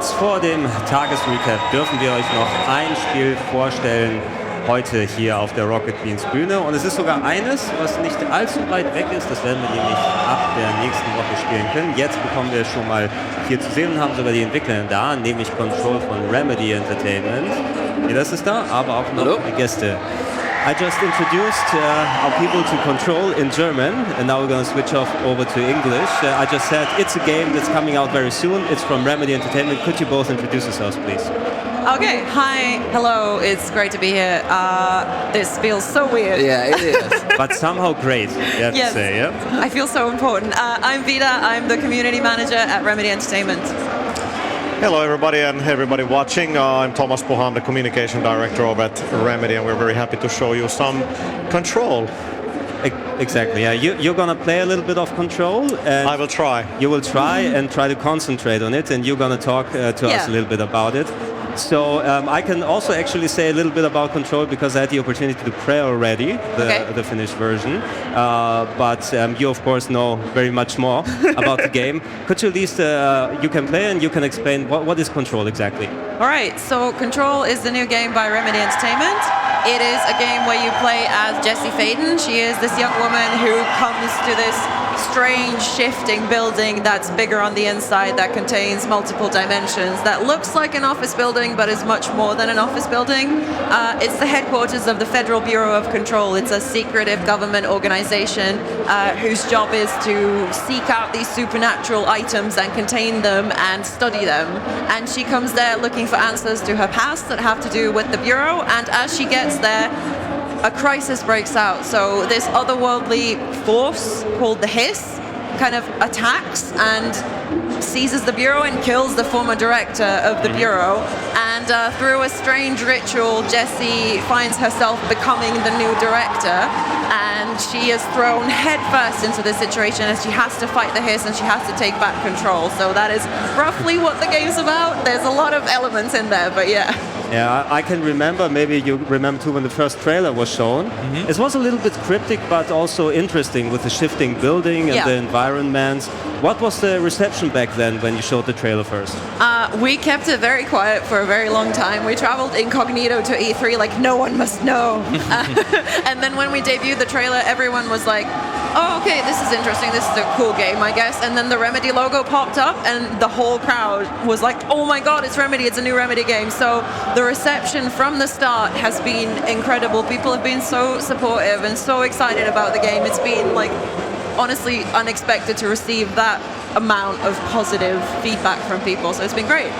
Kurz vor dem Tagesrecap dürfen wir euch noch ein Spiel vorstellen, heute hier auf der Rocket Beans Bühne. Und es ist sogar eines, was nicht allzu weit weg ist. Das werden wir nämlich ab der nächsten Woche spielen können. Jetzt bekommen wir schon mal hier zu sehen und haben sogar die Entwickler da, nämlich Control von Remedy Entertainment. Das ist da, aber auch noch die Gäste. I just introduced our people to Control in German, and now we're going to switch off over to English. I just said it's a game that's coming out very soon. It's from Remedy Entertainment. Could you both introduce yourselves, please? Okay, hi, hello, it's great to be here. This feels so weird. Yeah, it is. But somehow great, you have to say, yeah? I feel so important. I'm Vida, I'm the community manager at Remedy Entertainment. Hello everybody and everybody watching. I'm Thomas Poha, I'm the communication director over at Remedy, and we're very happy to show you some Control. Exactly, yeah. You're gonna play a little bit of Control. And I will try. You will try and try to concentrate on it, and you're gonna talk to us a little bit about it. So I can also actually say a little bit about Control because I had the opportunity to play already the finished version. But you of course know very much more about the game. Could you at least, you can play and you can explain what is Control exactly? Alright, so Control is the new game by Remedy Entertainment. It is a game where you play as Jessie Faden. She is this young woman who comes to this strange shifting building that's bigger on the inside, that contains multiple dimensions, that looks like an office building but is much more than an office building. It's the headquarters of the Federal Bureau of Control. It's a secretive government organization whose job is to seek out these supernatural items and contain them and study them. And she comes there looking for answers to her past that have to do with the Bureau, and as she gets there, a crisis breaks out. So this otherworldly force called the Hiss kind of attacks and seizes the Bureau and kills the former director of the Bureau. And through a strange ritual, Jessie finds herself becoming the new director, and she is thrown headfirst into this situation as she has to fight the Hiss and she has to take back control. So that is roughly what the game's about. There's a lot of elements in there, but yeah. Yeah, I can remember, maybe you remember too, when the first trailer was shown. It was a little bit cryptic, but also interesting with the shifting building and the environment. What was the reception back then when you showed the trailer first? We kept it very quiet for a very long time. We traveled incognito to E3 like no one must know. And then when we debuted the trailer, everyone was like, oh, okay, this is interesting, this is a cool game, I guess. And then the Remedy logo popped up and the whole crowd was like, oh my god, it's Remedy, it's a new Remedy game. So the reception from the start has been incredible. People have been so supportive and so excited about the game. It's been like honestly unexpected to receive that amount of positive feedback from people, so it's been great.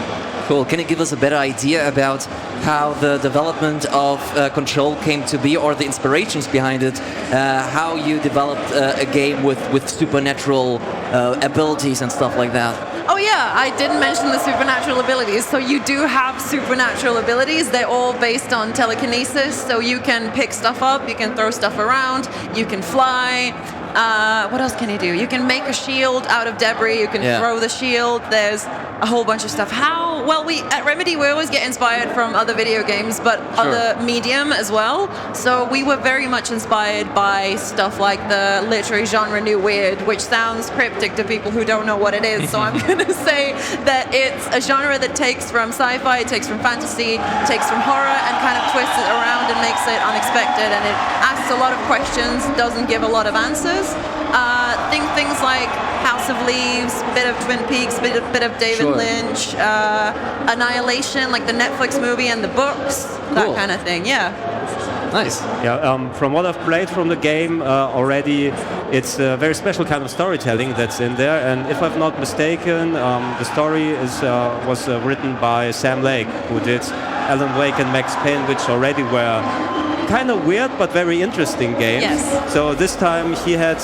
Cool. Can you give us a better idea about how the development of Control came to be, or the inspirations behind it? How you developed a game with supernatural abilities and stuff like that? Oh yeah, I didn't mention the supernatural abilities. So you do have supernatural abilities. They're all based on telekinesis. So you can pick stuff up, you can throw stuff around, you can fly. What else can you do? You can make a shield out of debris, you can throw the shield. There's a whole bunch of stuff. How? Well, we at Remedy, we always get inspired from other video games, but other medium as well. So we were very much inspired by stuff like the literary genre New Weird, which sounds cryptic to people who don't know what it is. So I'm going to say that it's a genre that takes from sci-fi, it takes from fantasy, takes from horror, and kind of twists it around and makes it unexpected. And it asks a lot of questions, doesn't give a lot of answers. Think things like House of Leaves, bit of Twin Peaks, bit of David Lynch, Annihilation, like the Netflix movie and the books, that kind of thing. Yeah. Nice. Yeah. From what I've played from the game already, it's a very special kind of storytelling that's in there. And if I'm not mistaken, the story was written by Sam Lake, who did Alan Wake and Max Payne, which already were kind of weird but very interesting games. Yes. So this time he had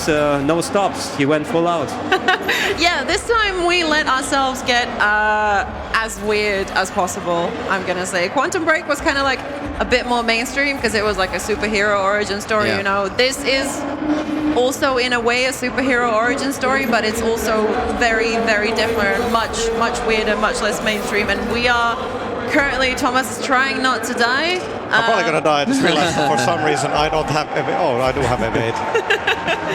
no stops. He went full out. Yeah, this time we let ourselves get as weird as possible, I'm gonna say. Quantum Break was kind of like a bit more mainstream because it was like a superhero origin story, you know. This is also in a way a superhero origin story, but it's also very, very different, much weirder, much less mainstream. And we are currently, Thomas is trying not to die. I'm probably gonna die. I just realized that for some reason I don't have I do have evade.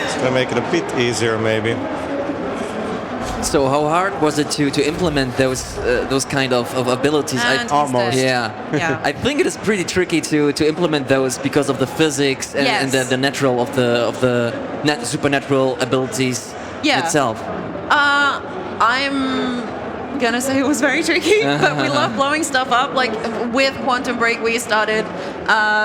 It's gonna make it a bit easier maybe. So how hard was it to implement those kind of abilities? Almost. Yeah. Yeah. I think it is pretty tricky to implement those because of the physics and, Yes. and the natural of the supernatural abilities Yeah. itself. I'm gonna say it was very tricky, but we love blowing stuff up. Like with Quantum Break, we started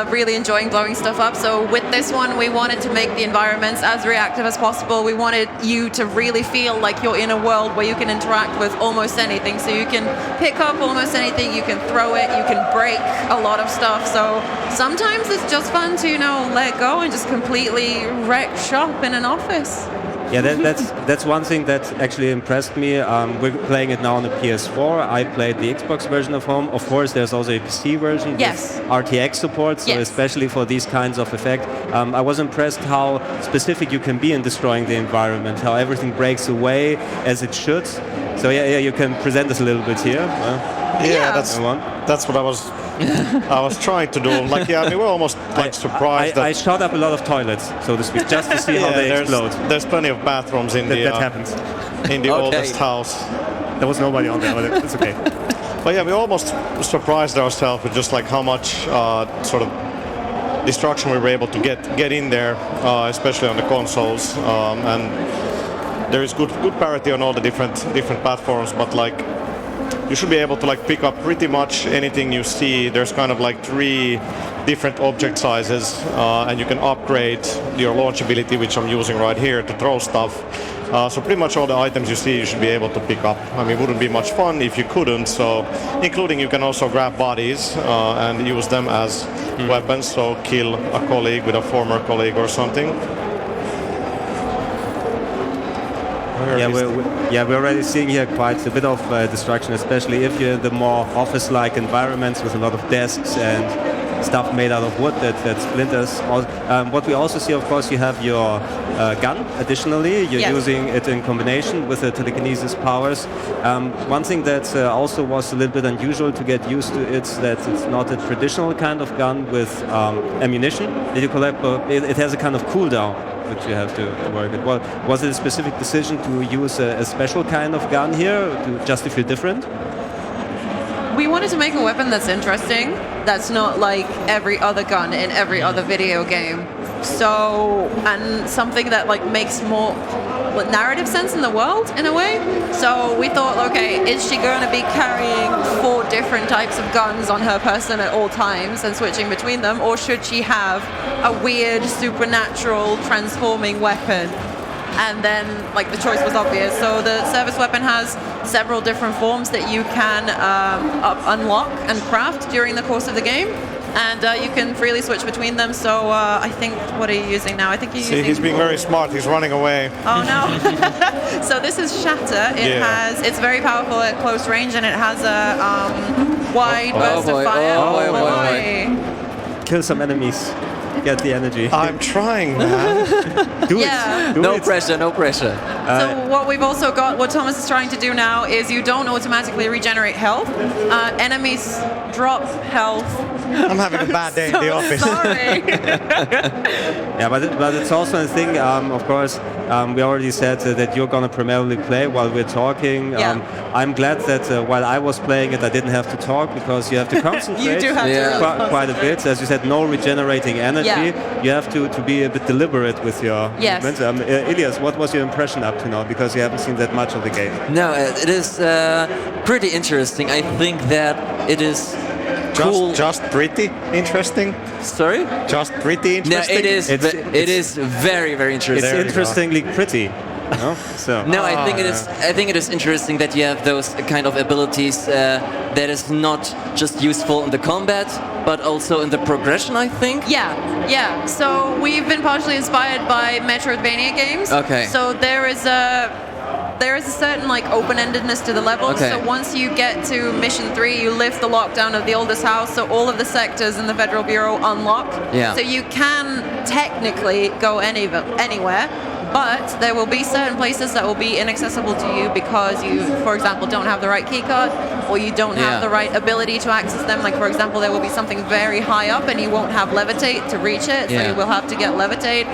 really enjoying blowing stuff up. So with this one, we wanted to make the environments as reactive as possible. We wanted you to really feel like you're in a world where you can interact with almost anything. So you can pick up almost anything, you can throw it, you can break a lot of stuff. So sometimes it's just fun to, let go and just completely wreck shop in an office. Yeah, that's one thing that actually impressed me. We're playing it now on the PS4. I played the Xbox version of home. Of course, there's also a PC version Yes. with RTX support, so Yes. especially for these kinds of effects. I was impressed how specific you can be in destroying the environment, how everything breaks away as it should. So yeah, you can present us a little bit here. Yeah. That's what I was trying to do. Like, yeah, I mean, we're almost like surprised I shot up a lot of toilets, so to speak, just to see how they explode. There's plenty of bathrooms in That happens. in the Okay. oldest house. There was nobody on there, but it's okay. But yeah, we almost surprised ourselves with just like how much sort of destruction we were able to get in there, especially on the consoles. And there is good parity on all the different platforms, but like you should be able to like pick up pretty much anything you see. There's kind of like 3 different object sizes, and you can upgrade your launchability, which I'm using right here, to throw stuff. So pretty much all the items you see, you should be able to pick up. I mean, it wouldn't be much fun if you couldn't. So, including you can also grab bodies and use them as weapons. So, kill a colleague with a former colleague or something. We're already seeing here quite a bit of destruction, especially if you're in the more office-like environments with a lot of desks and stuff made out of wood that splinters. What we also see, of course, you have your gun. Additionally, you're Yes. using it in combination with the telekinesis powers. One thing that also was a little bit unusual to get used to, it's that it's not a traditional kind of gun with ammunition that you collect, but it has a kind of cooldown which you have to work with. Well, was it a specific decision to use a special kind of gun here to just to feel different? We wanted to make a weapon that's interesting, that's not like every other gun in every other video game. So, and something that like makes more narrative sense in the world in a way. So we thought, okay, is she going to be carrying 4 different types of guns on her person at all times and switching between them, or should she have a weird supernatural transforming weapon? And then like the choice was obvious. So the service weapon has several different forms that you can unlock and craft during the course of the game. And you can freely switch between them. So I think, what are you using now? I think you're using... See, he's being very smart. He's running away. Oh no! So this is Shatter. It's very powerful at close range, and it has a wide burst of fire. Oh boy. Kill some enemies. Get the energy. I'm trying, man. Do Yeah. it. Do No it. pressure, no pressure. So what we've also got, what Thomas is trying to do now, is you don't automatically regenerate health. Enemies drop health. I'm having a bad day in the office. Sorry. Yeah, but it's also a thing. Of course, we already said that you're gonna primarily play while we're talking. Yeah. I'm glad that while I was playing it, I didn't have to talk because you have to concentrate. You do have Yeah. to. Really quite a bit. As you said, no regenerating energy. Yeah. You have to be a bit deliberate with your Yes. movements. Ilyass, what was your impression up to now? Because you haven't seen that much of the game. No, it is pretty interesting. I think that it is cool. Just pretty interesting. Sorry? Just pretty No, interesting. it is very, very interesting. It's There you go. interestingly pretty. No? So. No, I think it is interesting that you have those kind of abilities that is not just useful in the combat, but also in the progression, I think. Yeah. So we've been partially inspired by Metroidvania games. Okay. So there is a certain like open-endedness to the levels. Okay. So once you get to mission 3, you lift the lockdown of the oldest house, so all of the sectors in the Federal Bureau unlock. Yeah. So you can technically go anywhere, but there will be certain places that will be inaccessible to you because you, for example, don't have the right keycard, or you don't have the right ability to access them. Like, for example, there will be something very high up and you won't have levitate to reach it, so Yeah. you will have to get levitate.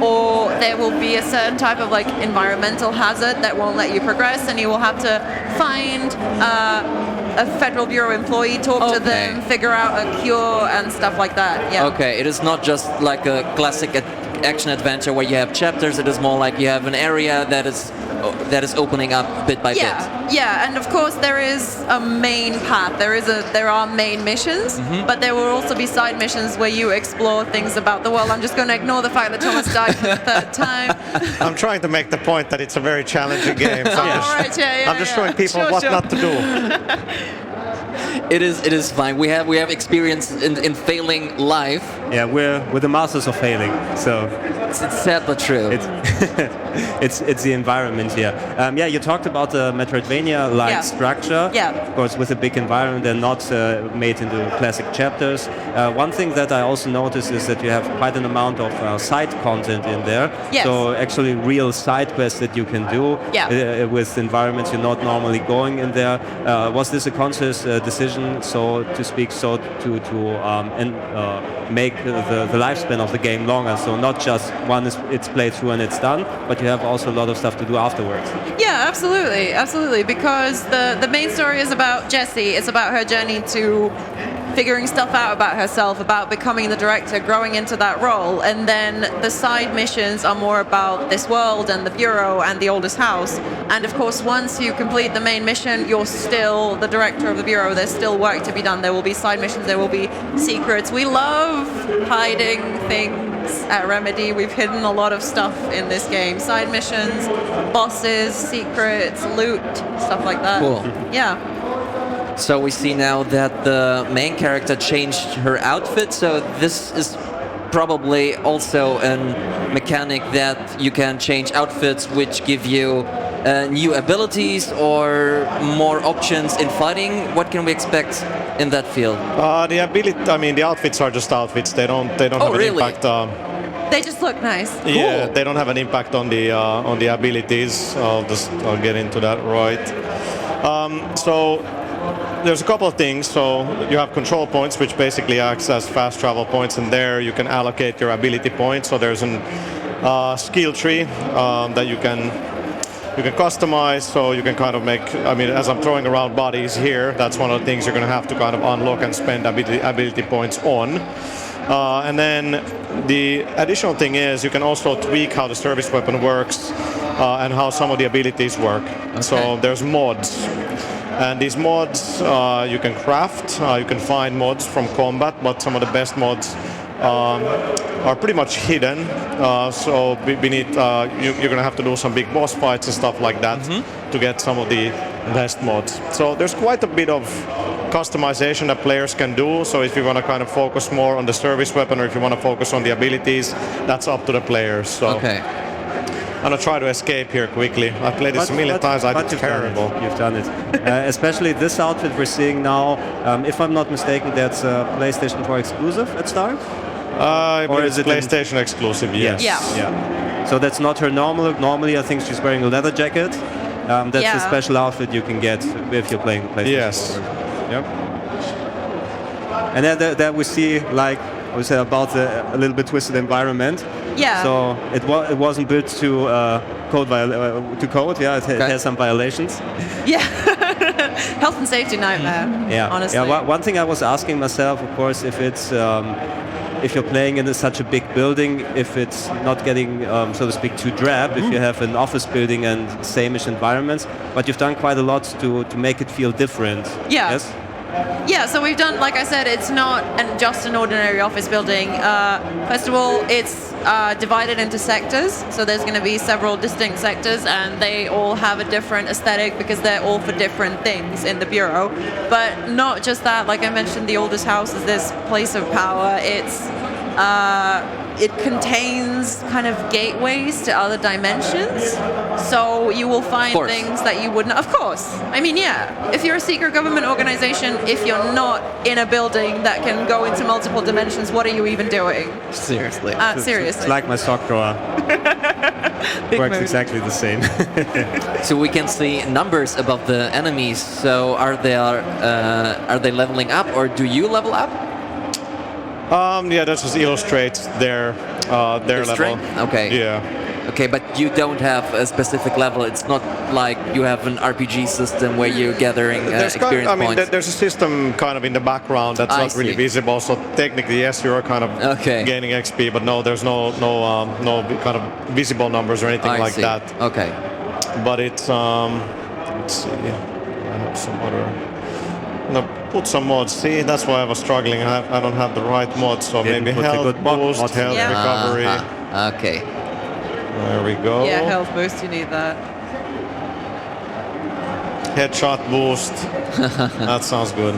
or there will be a certain type of like environmental hazard that won't let you progress, and you will have to find a Federal Bureau employee, talk to them, figure out a cure and stuff like that. Yeah. Okay, it is not just like a classic action adventure where you have chapters. It is more like you have an area that is opening up bit by bit. Yeah, and of course there is a main path. There are main missions, but there will also be side missions where you explore things about the world. I'm just going to ignore the fact that Thomas died for the third time. I'm trying to make the point that it's a very challenging game. So I'm just showing people what not to do. It is fine. We have experience in failing live. Yeah, we're the masters of failing. So it's sad but true. It's the environment here. Yeah, you talked about the Metroidvania-like structure. Yeah. Of course, with a big environment, they're not made into classic chapters. One thing that I also noticed is that you have quite an amount of side content in there. Yes. So actually, real side quests that you can do with environments you're not normally going in there. Was this a conscious decision, so to speak, to make the lifespan of the game longer? So not just it's played through and it's done, but you have also a lot of stuff to do afterwards. Yeah, absolutely. Because the main story is about Jessie. It's about her journey to figuring stuff out about herself, about becoming the director, growing into that role. And then the side missions are more about this world and the Bureau and the oldest house. And of course, once you complete the main mission, you're still the director of the Bureau. There's still work to be done. There will be side missions, there will be secrets. We love hiding things at Remedy. We've hidden a lot of stuff in this game. Side missions, bosses, secrets, loot, stuff like that. Cool. Yeah. So we see now that the main character changed her outfit, so this is probably also a mechanic that you can change outfits which give you new abilities or more options in fighting. What can we expect in that field? The outfits are just outfits. They don't have an impact. They just look nice. Yeah, Cool. they don't have an impact on the abilities. I'll get into that right. So there's a couple of things. So you have control points, which basically acts as fast travel points, and there you can allocate your ability points. So there's a skill tree that you can customize. So you can kind of make. As I'm throwing around bodies here, that's one of the things you're going to have to kind of unlock and spend ability points on. And then the additional thing is you can also tweak how the service weapon works and how some of the abilities work. Okay. So there's mods. And these mods you can craft, you can find mods from combat, but some of the best mods are pretty much hidden. So beneath, you're going to have to do some big boss fights and stuff like that to get some of the best mods. So there's quite a bit of customization that players can do. So if you want to kind of focus more on the service weapon, or if you want to focus on the abilities, that's up to the players. So. Okay. I'm going to try to escape here quickly. I've played this a million times. It's terrible. You've done it. Especially this outfit we're seeing now. If I'm not mistaken, that's a PlayStation 4 exclusive at start? Or is it PlayStation exclusive? Yes. Yeah. So that's not her normal. Normally, I think she's wearing a leather jacket. That's a special outfit you can get if you're playing PlayStation 4. Yep. And then there we see, like I was saying, about a little bit twisted environment. Yeah. So it wasn't built to code. Yeah, it has some violations. Yeah. Health and safety nightmare. Yeah. Honestly. Yeah. One thing I was asking myself, of course, if it's if you're playing in such a big building, if it's not getting, so to speak, too drab, if you have an office building and same-ish environments, but you've done quite a lot to make it feel different. Yeah. Yes? Yeah, so we've done, like I said, it's not just an ordinary office building. First of all, it's divided into sectors, so there's going to be several distinct sectors, and they all have a different aesthetic because they're all for different things in the Bureau. But not just that, like I mentioned, the oldest house is this place of power. It contains kind of gateways to other dimensions, so you will find things that you wouldn't. Of course. I mean, yeah. If you're a secret government organization, if you're not in a building that can go into multiple dimensions, what are you even doing? Seriously. Seriously. It's like my sock drawer. Works exactly the same. So we can see numbers above the enemies. So are they leveling up, or do you level up? That just illustrates their Their level. strength? Okay. Yeah. Okay, but you don't have a specific level. It's not like you have an RPG system where you're gathering experience points. There's a system kind of in the background that's not really visible. So technically, yes, you're kind of gaining XP, but no, there's no kind of visible numbers or anything like that. Okay. But it's let's see. I have some other. No, put some mods. See, that's why I was struggling. I don't have the right mods, so maybe health boost, health recovery. Okay. There we go. Yeah, health boost, you need that. Headshot boost. That sounds good.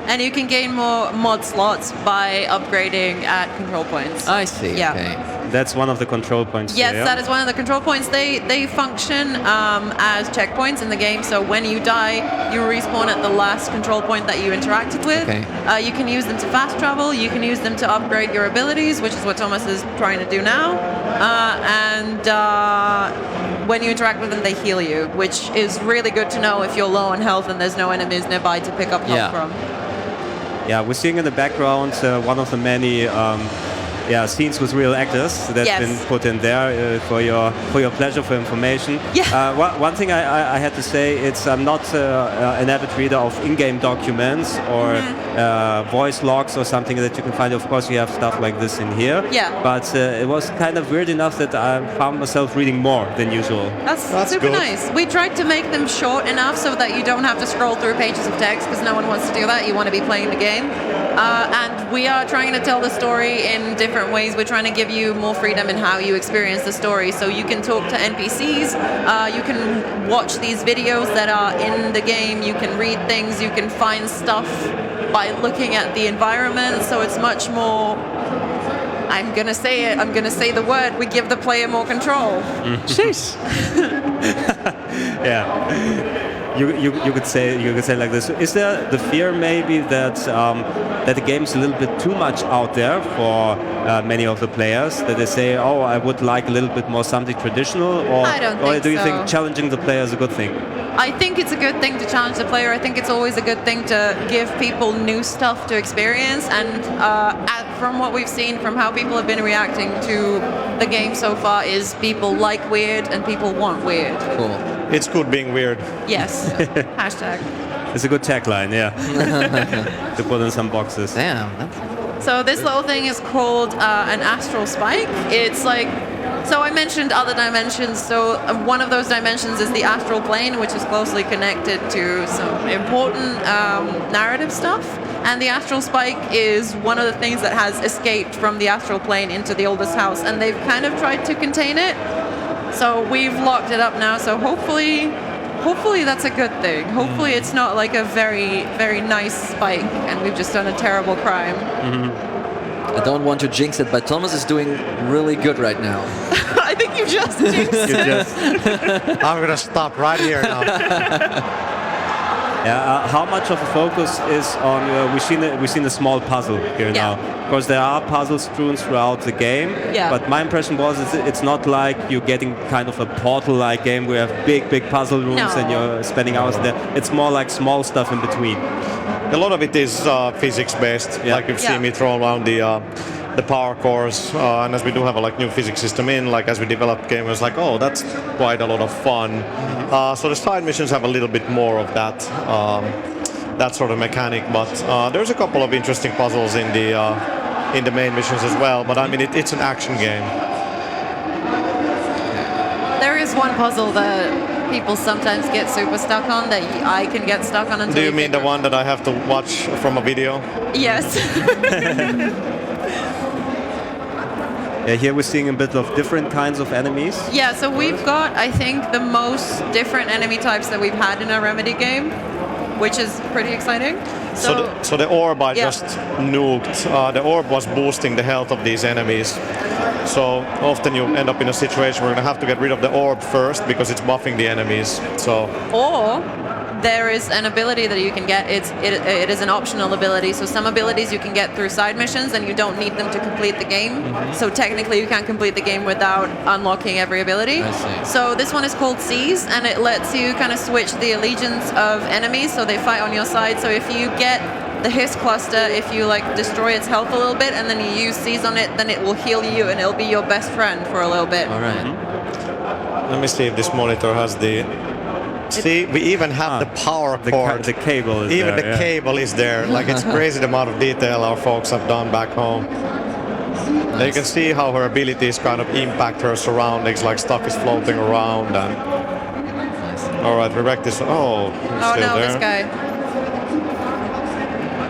And you can gain more mod slots by upgrading at control points. I see. Yeah. Okay. That's one of the control points. Yes, here, that is one of the control points. They function as checkpoints in the game. So when you die, you respawn at the last control point that you interacted with. Okay. You can use them to fast travel. You can use them to upgrade your abilities, which is what Thomas is trying to do now. When you interact with them, they heal you, which is really good to know if you're low on health and there's no enemies nearby to pick up health from. Yeah, we're seeing in the background one of the many scenes with real actors that's been put in there for your pleasure, for information. Yeah. One thing I had to say, it's I'm not an avid reader of in-game documents or voice logs or something that you can find. Of course, you have stuff like this in here. Yeah. But it was kind of weird enough that I found myself reading more than usual. That's super good. nice. We tried to make them short enough so that you don't have to scroll through pages of text because no one wants to do that. You want to be playing the game. And we are trying to tell the story in different ways. We're trying to give you more freedom in how you experience the story. So you can talk to NPCs, you can watch these videos that are in the game, you can read things, you can find stuff by looking at the environment. So it's much more, I'm going to say the word, we give the player more control. Jeez. Yeah. You could say like this. Is there the fear maybe that that the game is a little bit too much out there for many of the players? That they say, oh, I would like a little bit more something traditional, or do you think challenging the player is a good thing? I think it's a good thing to challenge the player. I think it's always a good thing to give people new stuff to experience. And from what we've seen, from how people have been reacting to the game so far, is people like weird and people want weird. Cool. It's good being weird. Yes. Hashtag. It's a good tagline, yeah. To put in some boxes. Damn. So this little thing is called an astral spike. It's like, so I mentioned other dimensions. So one of those dimensions is the astral plane, which is closely connected to some important narrative stuff. And the astral spike is one of the things that has escaped from the astral plane into the oldest house. And they've kind of tried to contain it. So we've locked it up now. So hopefully that's a good thing. Hopefully it's not like a very, very nice spike and we've just done a terrible crime. I don't want to jinx it, but Thomas is doing really good right now. I think you just jinxed it. I'm gonna stop right here now. Yeah, how much of a focus is on? We've seen a small puzzle here now. Of course, there are puzzles strewn throughout the game. Yeah. But my impression was it's not like you're getting kind of a Portal-like game where you have big puzzle rooms and you're spending hours there. It's more like small stuff in between. A lot of it is physics-based. Like you've seen me throw around the power cores, and as we do have a new physics system in, as we develop the game, it was like, oh, that's quite a lot of fun. So the side missions have a little bit more of that sort of mechanic, but there's a couple of interesting puzzles in the main missions as well. But I mean, it's an action game. There is one puzzle that people sometimes get super stuck on that I can get stuck on until. Do you mean the one that I have to watch from a video? Yes. Yeah, here we're seeing a bit of different kinds of enemies. Yeah, so we've got, I think, the most different enemy types that we've had in a Remedy game, which is pretty exciting. So the orb I just nuked, the orb was boosting the health of these enemies. So often you end up in a situation where you're going to have to get rid of the orb first because it's buffing the enemies. Or there is an ability that you can get. It is an optional ability. So some abilities you can get through side missions and you don't need them to complete the game. So technically you can't complete the game without unlocking every ability. I see. So this one is called Seize, and it lets you kind of switch the allegiance of enemies so they fight on your side. So if you get the hiss cluster, if you like destroy its health a little bit and then you use seize on it, then it will heal you and it'll be your best friend for a little bit. All right. Let me see if this monitor has the... See, we even have the power cord. The cable is even there. the cable is there. Like, it's crazy the amount of detail our folks have done back home. Now you can see how her abilities kind of impact her surroundings, like stuff is floating around. And all right, we wrecked this. Oh, Oh still no, there. this guy.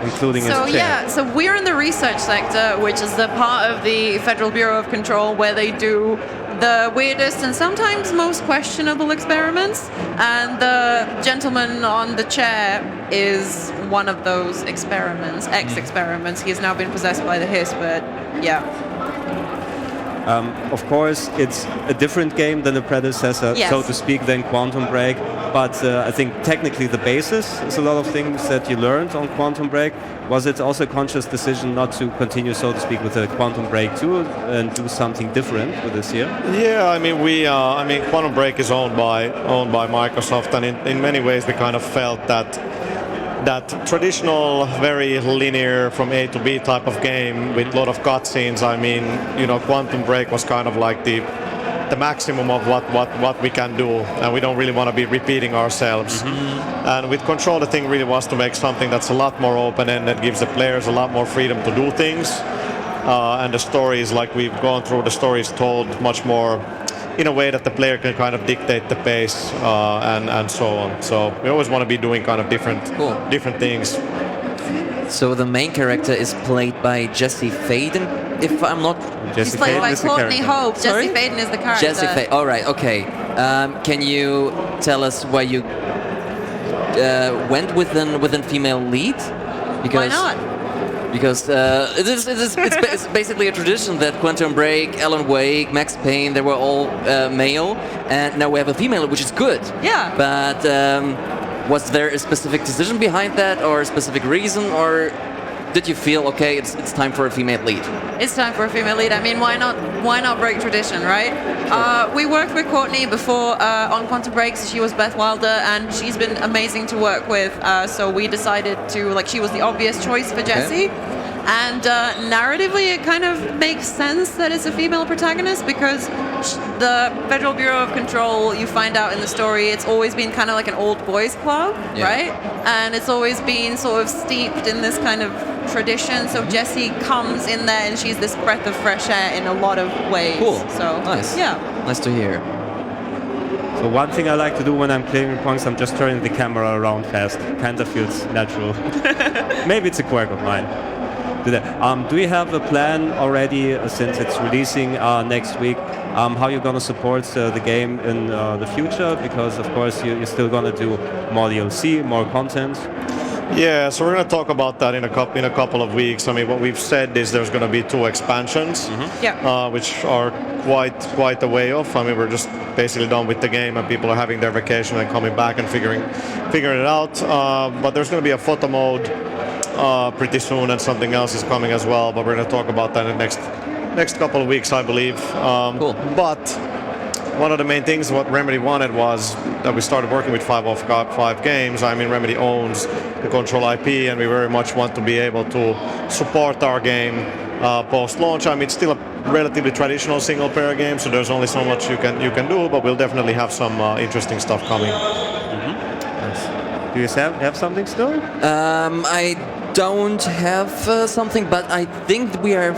Including his So chair. yeah, so we're in the research sector, which is the part of the Federal Bureau of Control where they do the weirdest and sometimes most questionable experiments. And the gentleman on the chair is one of those experiments, experiments. He has now been possessed by the hiss, but yeah. Of course, it's a different game than the predecessor, Yes. so to speak, than Quantum Break. But I think technically the basis is a lot of things that you learned on Quantum Break. Was it also a conscious decision not to continue, so to speak, with the Quantum Break 2 and do something different for this year? Yeah, I mean, Quantum Break is owned by Microsoft, and in many ways we kind of felt that traditional, very linear from A to B type of game with a lot of cutscenes. I mean, Quantum Break was kind of like the maximum of what we can do, and we don't really want to be repeating ourselves. And with Control, the thing really was to make something that's a lot more open-ended, gives the players a lot more freedom to do things. And the story is, like we've gone through, the story is told much more in a way that the player can kind of dictate the pace and so on. So we always want to be doing kind of different things. So the main character is played by Jesse Faden, if I'm not... He's played by Courtney Hope. Sorry? Jesse Faden is the character. Jesse Faden. All right, okay. Can you tell us why you went with an female lead? Why not? Because it's basically a tradition that Quantum Break, Alan Wake, Max Payne, they were all male, and now we have a female, which is good. Yeah. But was there a specific decision behind that, or a specific reason, or did you feel, okay, it's time for a female lead? It's time for a female lead. I mean, why not break tradition, right? We worked with Courtney before on Quantum Break, so she was Beth Wilder, and she's been amazing to work with. So we decided to, she was the obvious choice for Jessie. And narratively, it kind of makes sense that it's a female protagonist because the Federal Bureau of Control, you find out in the story, it's always been kind of like an old boys club, right? And it's always been sort of steeped in this kind of tradition. So Jessie comes in there and she's this breath of fresh air in a lot of ways. Cool. So nice. Yeah. Nice to hear. So one thing I like to do when I'm clearing points, I'm just turning the camera around fast. Kind of feels natural. Maybe it's a quirk of mine. Do you have a plan already, since it's releasing next week, how you're going to support the game in the future? Because, of course, you're still going to do more DLC, more content. Yeah, so we're going to talk about that in a couple of weeks. I mean, what we've said is there's going to be 2 expansions, which are quite a way off. I mean, we're just basically done with the game, and people are having their vacation and coming back and figuring it out. But there's going to be a photo mode pretty soon, and something else is coming as well. But we're going to talk about that in the next couple of weeks, I believe. Cool. But one of the main things what Remedy wanted was that we started working with 505 games. I mean, Remedy owns the Control IP, and we very much want to be able to support our game post-launch. I mean, it's still a relatively traditional single-player game, so there's only so much you can do, but we'll definitely have some interesting stuff coming. Do you have something still? I don't have something, but I think we're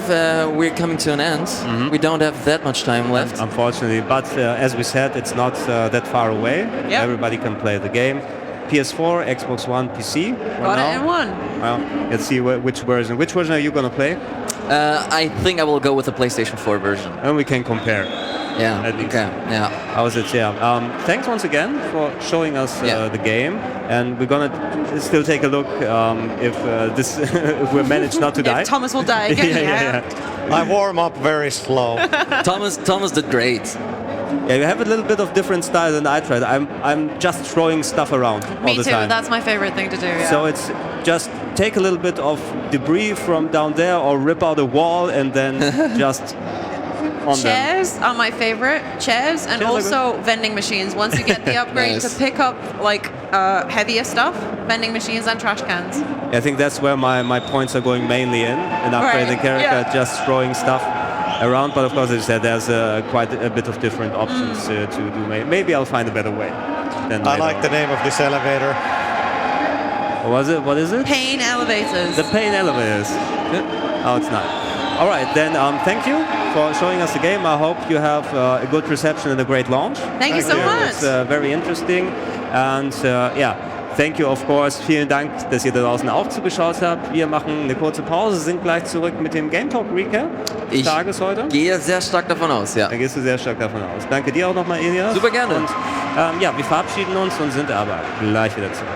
coming to an end. We don't have that much time left. Unfortunately, but as we said, it's not that far away. Yep. Everybody can play the game. PS4, Xbox One, PC. Got it in one. Well, let's see which version. Which version are you going to play? I think I will go with the PlayStation 4 version. And we can compare. Yeah. At least. Okay. Yeah. How is it? Yeah. Thanks once again for showing us the game, and we're gonna still take a look if we manage not to die. If Thomas will die again. yeah. I warm up very slow. Thomas did great. Yeah, you have a little bit of different style than I tried. I'm just throwing stuff around all Me the too. time. That's my favorite thing to do. Yeah. So it's just take a little bit of debris from down there, or rip out a wall, and then just on them. Chairs are my favorite. Chairs and Chairs are also vending machines. Once you get the upgrade Nice. to pick up like heavier stuff, vending machines and trash cans. I think that's where my points are going mainly in upgrading the character, yeah. just throwing stuff around. But of course, as I said, there's quite a bit of different options to do. Maybe I'll find a better way. I like the name of this elevator. What was it? What is it? Pain elevators. The pain elevators. Oh, it's not. All right, then thank you for showing us the game. I hope you have a good reception and a great launch. Thank you so much. It's very interesting. And thank you, of course. Vielen Dank, dass ihr da draußen auch zugeschaut habt. Wir machen eine kurze Pause, sind gleich zurück mit dem Game Talk Recap des Tages heute. Gehe sehr stark davon aus, ja. Da gehst du sehr stark davon aus. Danke dir auch nochmal, Ilyass. Super gerne. Und wir verabschieden uns und sind aber gleich wieder zurück.